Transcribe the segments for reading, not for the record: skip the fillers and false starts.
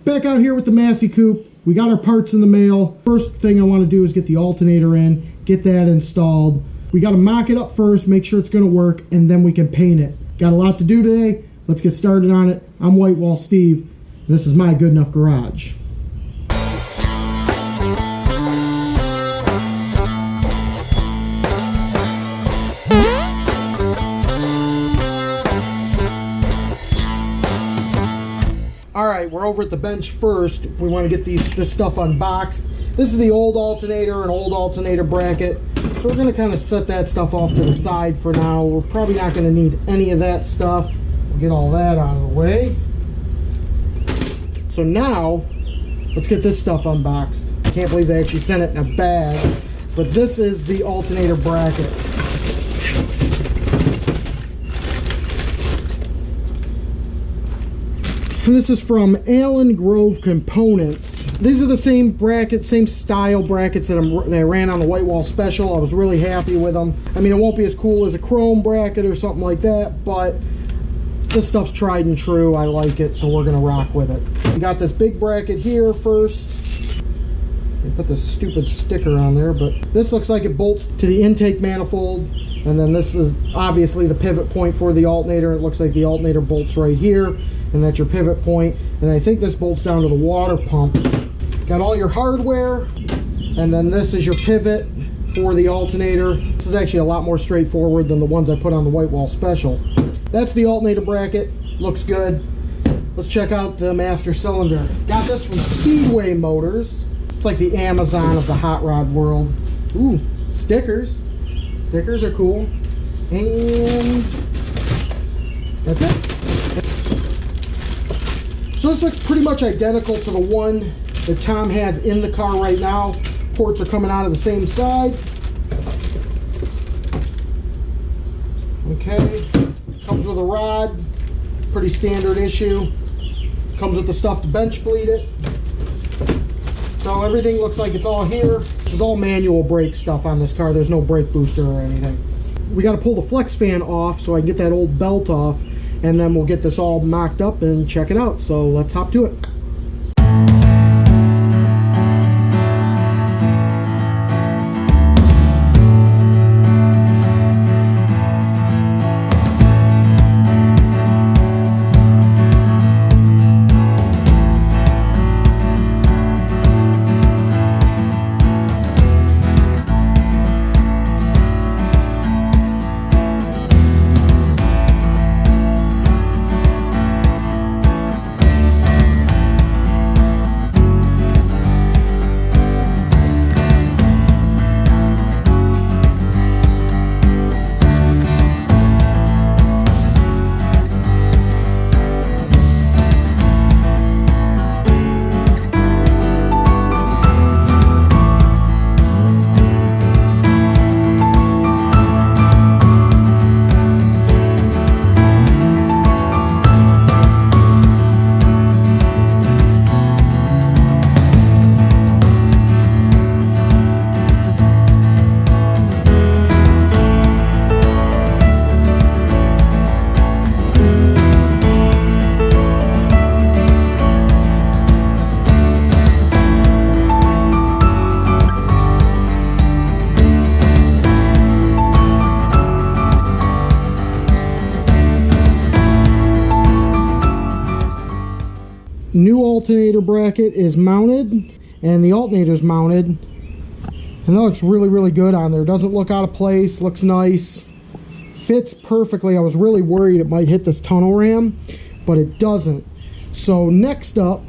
Back out here with the Massey Coupe. We got our parts in the mail. First thing I want to do is get the alternator in, get that installed. We got to mock it up first, make sure it's going to work, and then we can paint it. Got a lot to do today. Let's get started on it. I'm WhiteWall Steve. This is my Good Enough Garage. Alright, we're over at the bench first. We want to get this stuff unboxed. This is the old alternator, an old alternator bracket. So we're going to kind of set that stuff off to the side for now. We're probably not going to need any of that stuff. We'll get all that out of the way. So now, let's get this stuff unboxed. I can't believe they actually sent it in a bag. But this is the alternator bracket. And this is from Allen Grove Components. These are the same brackets, same style brackets that I ran on the WhiteWall special. I was really happy with them. I mean, it won't be as cool as a chrome bracket or something like that, but this stuff's tried and true. I like it, so we're gonna rock with it. We got this big bracket here first. I put this stupid sticker on there, but this looks like it bolts to the intake manifold. And then this is obviously the pivot point for the alternator. It looks like the alternator bolts right here. And that's your pivot point. And I think this bolts down to the water pump. Got all your hardware, and then this is your pivot for the alternator. This is actually a lot more straightforward than the ones I put on the WhiteWall special. That's the alternator bracket. Looks good. Let's check out the master cylinder. Got this from Speedway Motors. It's like the Amazon of the hot rod world. Ooh, stickers. Stickers are cool. And that's it. So this looks pretty much identical to the one that Tom has in the car right now. Ports are coming out of the same side. Okay, comes with a rod, pretty standard issue. Comes with the stuff to bench bleed it. So everything looks like it's all here. This is all manual brake stuff on this car. There's no brake booster or anything. We got to pull the flex fan off so I can get that old belt off. And then we'll get this all mocked up and check it out. So let's hop to it. New alternator bracket is mounted, and the alternator's mounted, and that looks really, really good on there. Doesn't look out of place, looks nice, fits perfectly. I was really worried it might hit this tunnel ram, but it doesn't. So next up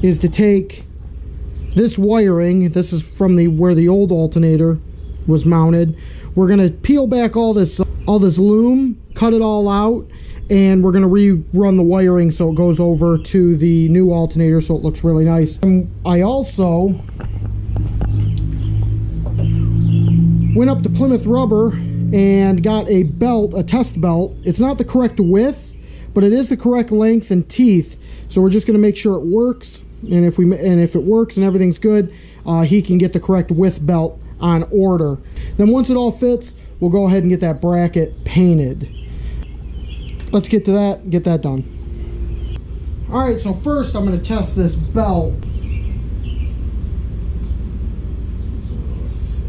is to take this wiring. This is from where the old alternator was mounted. We're gonna peel back all this loom, cut it all out, and we're going to rerun the wiring so it goes over to the new alternator so it looks really nice. I also went up to Plymouth Rubber and got a belt, a test belt. It's not the correct width, but it is the correct length and teeth. So we're just going to make sure it works, and if it works and everything's good, he can get the correct width belt on order. Then once it all fits, we'll go ahead and get that bracket painted. Let's get to that and get that done. Alright, so first I'm going to test this belt. Let's see.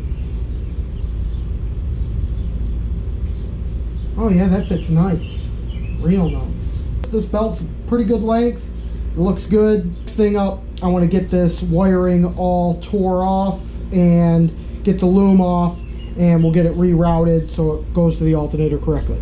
Oh yeah, that fits nice. Real nice. This belt's pretty good length. It looks good. Next thing up, I want to get this wiring all tore off and get the loom off, and we'll get it rerouted so it goes to the alternator correctly.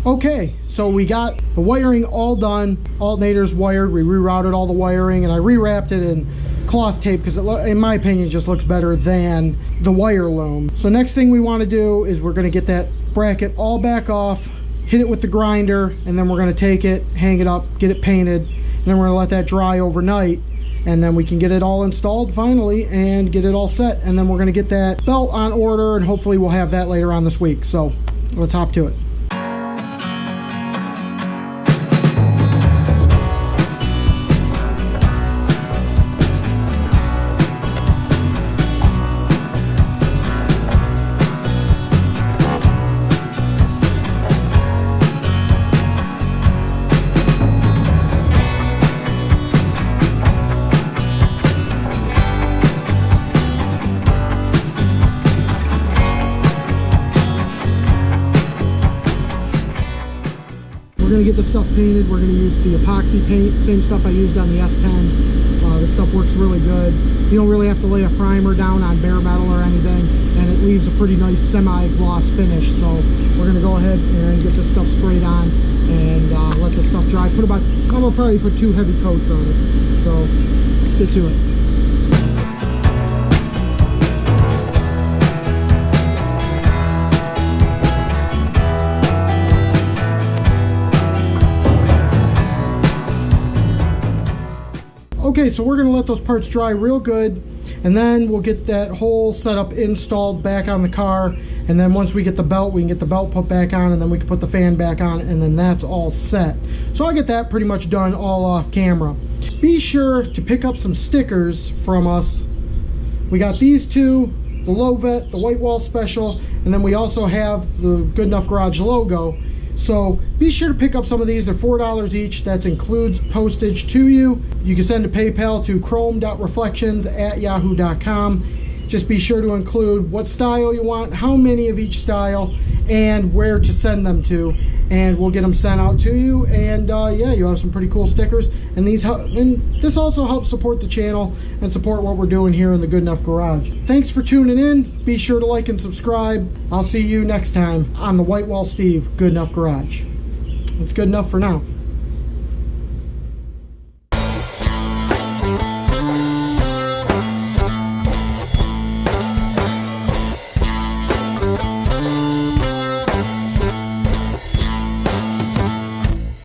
Okay, so we got the wiring all done, alternators wired, we rerouted all the wiring, and I rewrapped it in cloth tape because in my opinion it just looks better than the wire loom. So next thing we want to do is we're going to get that bracket all back off, hit it with the grinder, and then we're going to take it, hang it up, get it painted, and then we're going to let that dry overnight, and then we can get it all installed finally and get it all set, and then we're going to get that belt on order, and hopefully we'll have that later on this week. So let's hop to it. We're going to get the stuff painted. We're going to use the epoxy paint, same stuff I used on the S10. This stuff works really good. You don't really have to lay a primer down on bare metal or anything, and it leaves a pretty nice semi-gloss finish. So we're going to go ahead and get this stuff sprayed on and let this stuff dry. I'm going to probably put 2 heavy coats on it. So let's get to it. Okay, so we're going to let those parts dry real good, and then we'll get that whole setup installed back on the car, and then once we get the belt, we can get the belt put back on, and then we can put the fan back on, and then that's all set. So I'll get that pretty much done all off camera. Be sure to pick up some stickers from us. We got these 2, the Lovet, the WhiteWall Special, and then we also have the Good Enough Garage logo. So be sure to pick up some of these. They're $4 each. That includes postage to you. You can send a PayPal to chrome.reflections@yahoo.com. Just be sure to include what style you want, how many of each style, and where to send them to, and we'll get them sent out to you. And yeah, you'll have some pretty cool stickers, and this also helps support the channel and support what we're doing here in the Good Enough Garage. Thanks for tuning in. Be sure to like and subscribe. I'll see you next time on the WhiteWall Steve Good Enough Garage. It's good enough for now.